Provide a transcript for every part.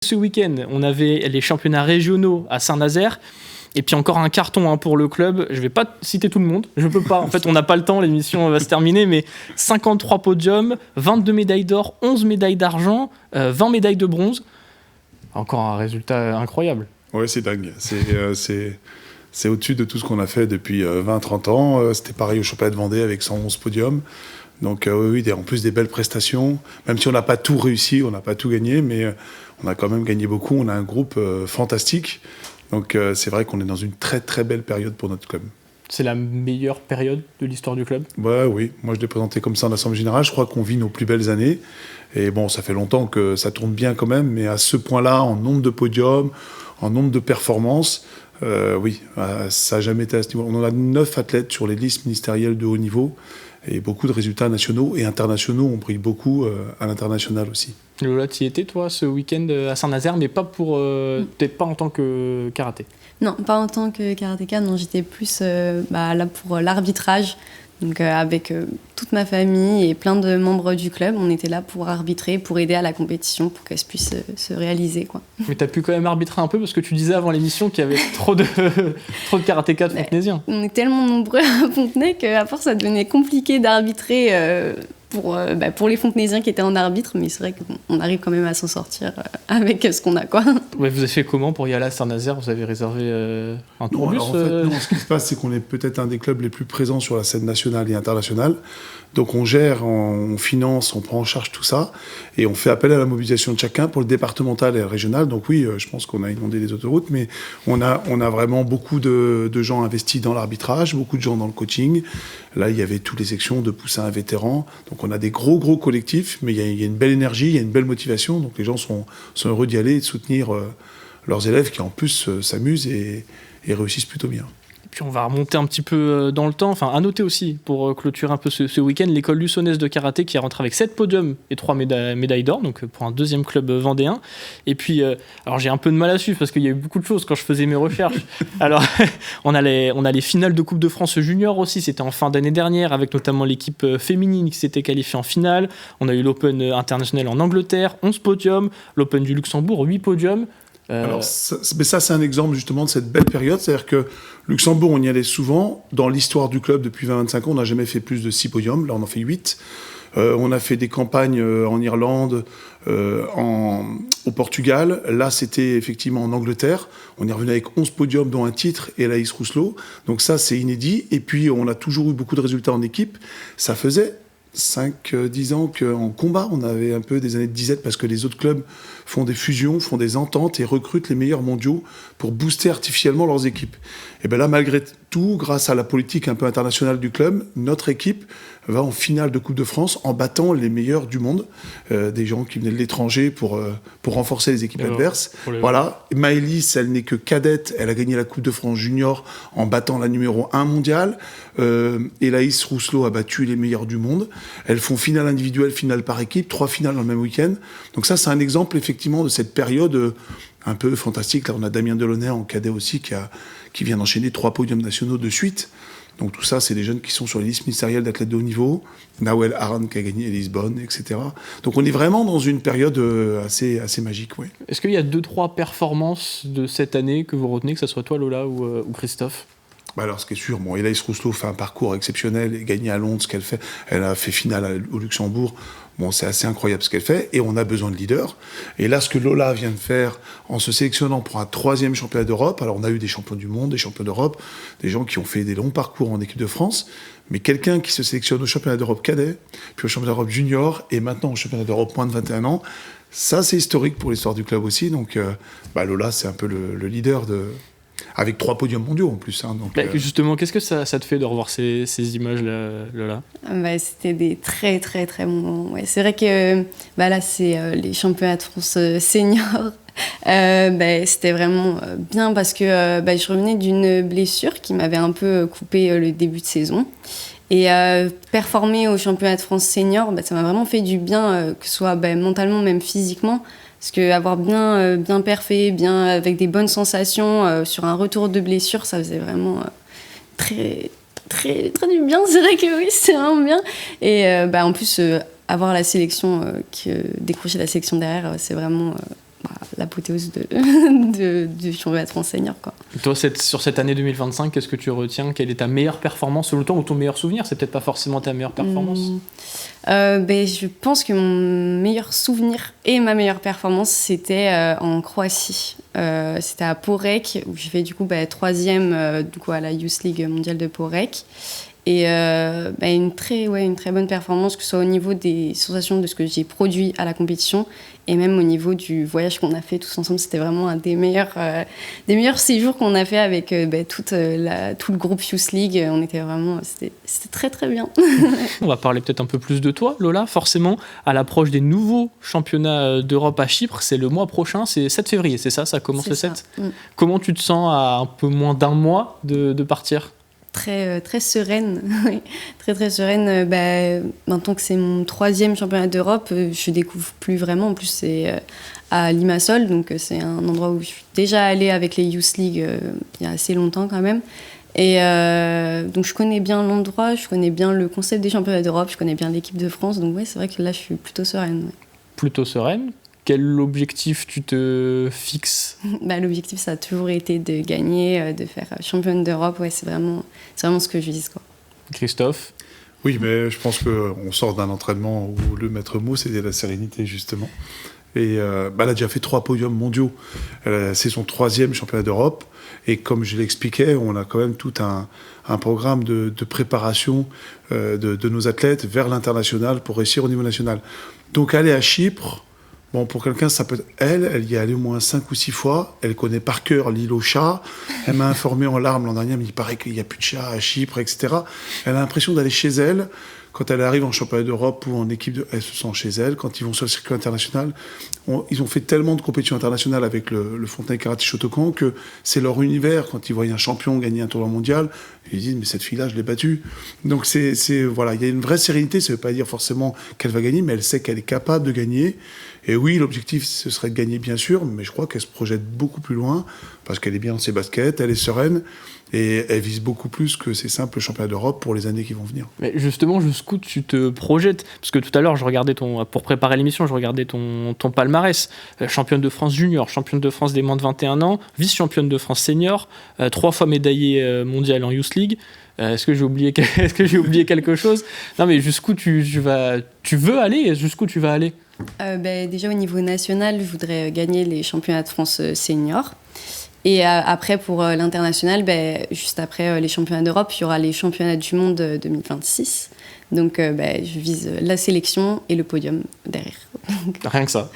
ce week-end, on avait les championnats régionaux à Saint-Nazaire. Et puis encore un carton pour le club. Je ne vais pas citer tout le monde. Je ne peux pas. En fait, on n'a pas le temps. L'émission va se terminer. Mais 53 podiums, 22 médailles d'or, 11 médailles d'argent, 20 médailles de bronze. Encore un résultat incroyable. Ouais, c'est dingue. C'est au-dessus de tout ce qu'on a fait depuis 20-30 ans. C'était pareil au championnat de Vendée avec 111 podiums. Donc oui, en plus des belles prestations. Même si on n'a pas tout réussi, on n'a pas tout gagné, mais on a quand même gagné beaucoup. On a un groupe fantastique. Donc c'est vrai qu'on est dans une très très belle période pour notre club. C'est la meilleure période de l'histoire du club ? Oui, moi je l'ai présenté comme ça en assemblée générale. Je crois qu'on vit nos plus belles années. Et bon, ça fait longtemps que ça tourne bien quand même, mais à ce point-là, en nombre de podiums, en nombre de performances, oui, ça n'a jamais été à ce niveau. On en a 9 athlètes sur les listes ministérielles de haut niveau et beaucoup de résultats nationaux et internationaux. On brille beaucoup à l'international aussi. Lola, tu y étais, toi, ce week-end à Saint-Nazaire, mais pas peut-être pas en tant que karaté. Non, pas en tant que karatéka, non, j'étais plus là pour l'arbitrage. Donc avec toute ma famille et plein de membres du club, on était là pour arbitrer, pour aider à la compétition, pour qu'elle puisse se réaliser, quoi. Mais tu as pu quand même arbitrer un peu, parce que tu disais avant l'émission qu'il y avait trop de karatéka de Fontenaisiens. On est tellement nombreux à Fontenay qu'à force, ça devenait compliqué d'arbitrer pour les Fontenaisiens qui étaient en arbitre, mais c'est vrai qu'on arrive quand même à s'en sortir avec ce qu'on a, quoi. Ouais, vous avez fait comment pour y aller à Saint-Nazaire ? Vous avez réservé un tourbus ? En fait, non, ce qui se passe, c'est qu'on est peut-être un des clubs les plus présents sur la scène nationale et internationale. Donc on gère, on finance, on prend en charge tout ça, et on fait appel à la mobilisation de chacun pour le départemental et le régional. Donc oui, je pense qu'on a inondé les autoroutes, mais on a vraiment beaucoup de gens investis dans l'arbitrage, beaucoup de gens dans le coaching. Là, il y avait toutes les sections de poussins à vétérans. Donc on a des gros collectifs, mais il y a une belle énergie, il y a une belle motivation. Donc les gens sont heureux d'y aller et de soutenir leurs élèves qui en plus s'amusent et réussissent plutôt bien. Puis on va remonter un petit peu dans le temps. Enfin, à noter aussi, pour clôturer un peu ce week-end, l'école luçonnaise de karaté qui est rentrée avec 7 podiums et 3 médailles d'or, donc pour un deuxième club vendéen. Et puis, alors j'ai un peu de mal à suivre parce qu'il y a eu beaucoup de choses quand je faisais mes recherches. Alors, on a les finales de Coupe de France junior aussi, c'était en fin d'année dernière, avec notamment l'équipe féminine qui s'était qualifiée en finale. On a eu l'Open international en Angleterre, 11 podiums, l'Open du Luxembourg, 8 podiums. Alors, ça, c'est un exemple justement de cette belle période. C'est-à-dire que Luxembourg, on y allait souvent. Dans l'histoire du club, depuis 20-25 ans, on n'a jamais fait plus de 6 podiums. Là, on en fait 8. On a fait des campagnes en Irlande, au Portugal. Là, c'était effectivement en Angleterre. On est revenu avec 11 podiums, dont un titre et Laïs Rousselot. Donc ça, c'est inédit. Et puis, on a toujours eu beaucoup de résultats en équipe. Ça faisait 5-10 ans qu'en combat, on avait un peu des années de disette parce que les autres clubs font des fusions, font des ententes et recrutent les meilleurs mondiaux pour booster artificiellement leurs équipes. Et bien là, malgré tout, grâce à la politique un peu internationale du club, notre équipe va en finale de Coupe de France en battant les meilleurs du monde, des gens qui venaient de l'étranger pour renforcer les équipes adverses. Voilà. Maëlys, elle n'est que cadette, elle a gagné la Coupe de France junior en battant la numéro 1 mondiale. Et Laïs Rousselot a battu les meilleurs du monde. Elles font finale individuelle, finale par équipe, 3 finales dans le même week-end. Donc ça, c'est un exemple effectivement de cette période un peu fantastique. Là, on a Damien Delaunay en cadet aussi qui vient d'enchaîner 3 podiums nationaux de suite. Donc tout ça, c'est des jeunes qui sont sur les listes ministérielles d'athlètes de haut niveau. Nawel Aran qui a gagné à Lisbonne, etc. Donc on est vraiment dans une période assez magique. Ouais. Est-ce qu'il y a 2-3 performances de cette année que vous retenez, que ce soit toi Lola ou Christophe ? Alors, ce qui est sûr, Laïs Rousselot fait un parcours exceptionnel et gagné à Londres ce qu'elle fait. Elle a fait finale au Luxembourg. Bon, c'est assez incroyable ce qu'elle fait et on a besoin de leaders. Et là, ce que Lola vient de faire en se sélectionnant pour un 3e championnat d'Europe, alors on a eu des champions du monde, des champions d'Europe, des gens qui ont fait des longs parcours en équipe de France, mais quelqu'un qui se sélectionne au championnat d'Europe cadet, puis au championnat d'Europe junior et maintenant au championnat d'Europe moins de 21 ans, ça c'est historique pour l'histoire du club aussi. Donc Lola, c'est un peu le leader avec 3 podiums mondiaux en plus. Donc, justement, qu'est-ce que ça te fait de revoir ces images-là, Lola ? C'était des très très très bons moments. Ouais, c'est vrai que là, c'est les championnats de France seniors. C'était vraiment bien parce que je revenais d'une blessure qui m'avait un peu coupé le début de saison. Et performer au championnat de France senior, ça m'a vraiment fait du bien, que ce soit mentalement, même physiquement. Parce qu'avoir bien perfé, bien avec des bonnes sensations sur un retour de blessure, ça faisait vraiment très, très, très du bien. C'est vrai que oui, c'est vraiment bien. Et en plus, avoir la sélection, décrocher la sélection derrière, c'est vraiment l'apothéose du championnat de France senior, quoi. Toi, sur cette année 2025, qu'est-ce que tu retiens? Quelle est ta meilleure performance selon toi, ou ton meilleur souvenir? C'est peut-être pas forcément ta meilleure performance. Je pense que mon meilleur souvenir et ma meilleure performance, c'était en Croatie. C'était à Porek, où j'ai fait du coup 3e du coup, à la Youth League mondiale de Porek. Et une très bonne performance, que ce soit au niveau des sensations de ce que j'ai produit à la compétition et même au niveau du voyage qu'on a fait tous ensemble. C'était vraiment un des meilleurs séjours qu'on a fait avec tout le groupe Youth League. C'était très très bien. On va parler peut-être un peu plus de toi, Lola. Forcément, à l'approche des nouveaux championnats d'Europe à Chypre, c'est le mois prochain, c'est 7 février, c'est ça? Ça commence le 7. Comment tu te sens à un peu moins d'un mois de partir? Très, très sereine, très très sereine. Maintenant que c'est mon 3e championnat d'Europe, je découvre plus vraiment. En plus, c'est à Limassol, donc c'est un endroit où je suis déjà allée avec les Youth League il y a assez longtemps quand même. Et donc je connais bien l'endroit, je connais bien le concept des championnats d'Europe, je connais bien l'équipe de France. Donc c'est vrai que là, je suis plutôt sereine. Ouais. Plutôt sereine. Quel objectif tu te fixes? L'objectif, ça a toujours été de gagner, de faire championne d'Europe. Ouais, c'est vraiment ce que je vise, quoi. Christophe? Oui, mais je pense qu'on sort d'un entraînement où le maître mot, c'était la sérénité, justement. Et elle a déjà fait 3 podiums mondiaux. C'est son 3e championnat d'Europe. Et comme je l'expliquais, on a quand même tout un programme de préparation de nos athlètes vers l'international pour réussir au niveau national. Donc aller à Chypre... Bon, pour quelqu'un, ça peut être elle y est allée au moins 5 ou 6 fois. Elle connaît par cœur l'île aux chats. Elle m'a informé en larmes l'an dernier, mais il paraît qu'il n'y a plus de chats à Chypre, etc. Elle a l'impression d'aller chez elle. Quand elle arrive en championnat d'Europe ou en équipe, elle se sent chez elle. Quand ils vont sur le circuit international, ils ont fait tellement de compétitions internationales avec le Fontenay Karaté Shotokan que c'est leur univers. Quand ils voient un champion gagner un tournoi mondial, ils disent mais cette fille-là, je l'ai battue. Donc voilà, il y a une vraie sérénité. Ça ne veut pas dire forcément qu'elle va gagner, mais elle sait qu'elle est capable de gagner. Et oui, l'objectif, ce serait de gagner, bien sûr, mais je crois qu'elle se projette beaucoup plus loin parce qu'elle est bien dans ses baskets, elle est sereine. Et elle vise beaucoup plus que ces simples championnats d'Europe pour les années qui vont venir. Mais justement, jusqu'où tu te projettes? Parce que tout à l'heure, pour préparer l'émission, je regardais ton palmarès. Championne de France junior, championne de France des moins de 21 ans, vice-championne de France senior, 3 fois médaillée mondiale en Youth League. Est-ce que j'ai oublié quelque chose? Non, mais jusqu'où tu veux aller? Jusqu'où tu vas aller? Déjà, au niveau national, je voudrais gagner les championnats de France senior. Et après, pour l'international, juste après les championnats d'Europe, il y aura les championnats du monde 2026. Donc, je vise la sélection et le podium derrière. Rien que ça.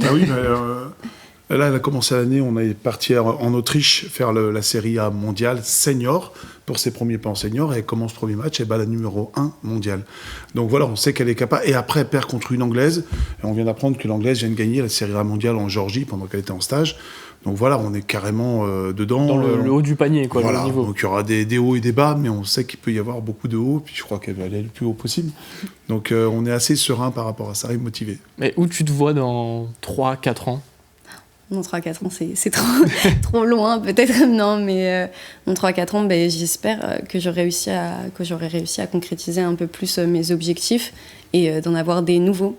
Ah oui, là, elle a commencé l'année, on est parti en Autriche faire la Série A mondiale senior pour ses premiers pas en senior. Et elle commence le premier match, elle bat la numéro 1 mondiale. Donc voilà, on sait qu'elle est capable. Et après, elle perd contre une Anglaise. Et on vient d'apprendre que l'Anglaise vient de gagner la Série A mondiale en Géorgie pendant qu'elle était en stage. Donc voilà, on est carrément dedans. Dans le haut du panier, quoi, voilà, le niveau. Donc il y aura des hauts et des bas, mais on sait qu'il peut y avoir beaucoup de hauts, puis je crois qu'elle va aller le plus haut possible. Donc on est assez serein par rapport à ça et motivé. Mais où tu te vois dans 3-4 ans? Non, 3-4 ans, c'est trop loin, peut-être. Non, mais dans 3-4 ans, j'espère que j'aurai réussi à concrétiser un peu plus mes objectifs et d'en avoir des nouveaux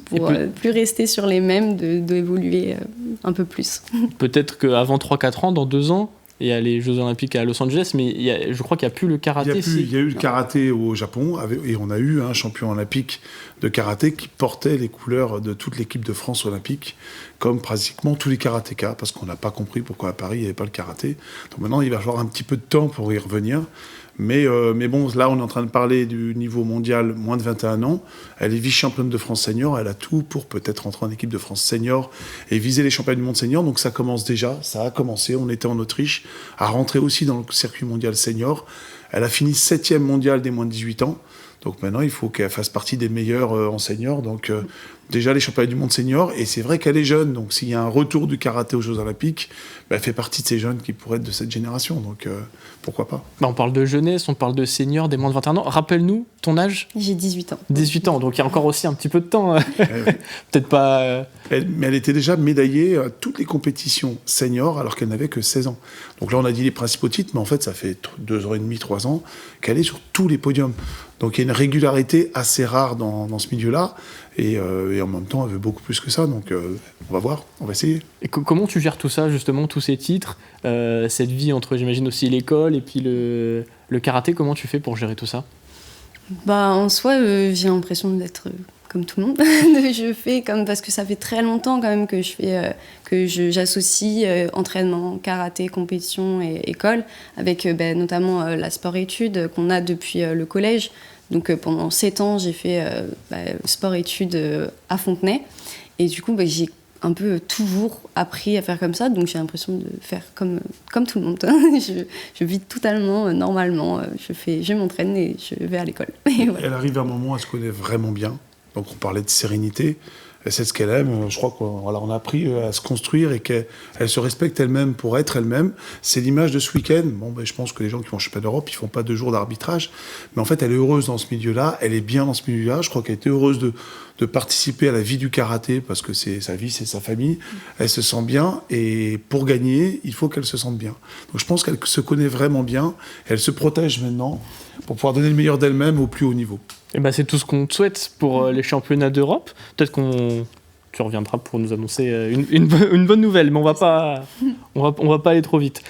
pour plus rester sur les mêmes, d'évoluer un peu plus. Peut-être qu'avant 3-4 ans, dans 2 ans, il y a les Jeux Olympiques à Los Angeles, mais je crois qu'il n'y a plus le karaté. Il y a eu le karaté au Japon, et on a eu un champion olympique de karaté qui portait les couleurs de toute l'équipe de France olympique, comme pratiquement tous les karatékas, parce qu'on n'a pas compris pourquoi à Paris il n'y avait pas le karaté. Donc maintenant, il va falloir un petit peu de temps pour y revenir. Mais bon, là, on est en train de parler du niveau mondial moins de 21 ans. Elle est vice-championne de France senior. Elle a tout pour peut-être rentrer en équipe de France senior et viser les championnats du monde senior. Donc ça commence déjà, ça a commencé. On était en Autriche, à rentrer aussi dans le circuit mondial senior. Elle a fini 7e mondial des moins de 18 ans. Donc maintenant, il faut qu'elle fasse partie des meilleurs en senior. Donc déjà les championnats du monde senior. Et c'est vrai qu'elle est jeune. Donc s'il y a un retour du karaté aux Jeux Olympiques, elle fait partie de ces jeunes qui pourraient être de cette génération. Donc pourquoi pas. On parle de jeunesse, on parle de senior, des moins de 21 ans. Rappelle-nous ton âge. J'ai 18 ans. 18 ans, donc il y a encore aussi un petit peu de temps. Peut-être pas... Mais elle était déjà médaillée à toutes les compétitions seniors alors qu'elle n'avait que 16 ans. Donc là, on a dit les principaux titres, mais en fait, ça fait 2 ans et demi, 3 ans qu'elle est sur tous les podiums. Donc il y a une régularité assez rare dans ce milieu-là. Et en même temps, elle veut beaucoup plus que ça. Donc, on va voir, on va essayer. Et comment tu gères tout ça, justement, tous ces titres, cette vie entre, j'imagine, aussi l'école et puis le karaté, comment tu fais pour gérer tout ça? En soi, j'ai l'impression d'être comme tout le monde. Je fais comme parce que ça fait très longtemps quand même que j'associe entraînement, karaté, compétition et école avec notamment la sport-études qu'on a depuis le collège. Donc pendant 7 ans, j'ai fait sport-études à Fontenay. Et du coup, j'ai un peu toujours appris à faire comme ça. Donc j'ai l'impression de faire comme tout le monde. Je vis totalement normalement. Je m'entraîne et je vais à l'école. Et voilà. Elle arrive à un moment où elle se connaît vraiment bien. Donc on parlait de sérénité. Elle sait ce qu'elle aime. Je crois qu'on a appris à se construire et qu'elle se respecte elle-même pour être elle-même. C'est l'image de ce week-end. Je pense que les gens qui vont au championnat d'Europe, ils font pas 2 jours d'arbitrage. Mais en fait, elle est heureuse dans ce milieu-là. Elle est bien dans ce milieu-là. Je crois qu'elle était heureuse de participer à la vie du karaté parce que c'est sa vie, c'est sa famille. Elle se sent bien et pour gagner, il faut qu'elle se sente bien. Donc je pense qu'elle se connaît vraiment bien. Elle se protège maintenant pour pouvoir donner le meilleur d'elle-même au plus haut niveau. Et c'est tout ce qu'on te souhaite pour les championnats d'Europe. Peut-être tu reviendras pour nous annoncer une bonne nouvelle, mais on va pas aller trop vite.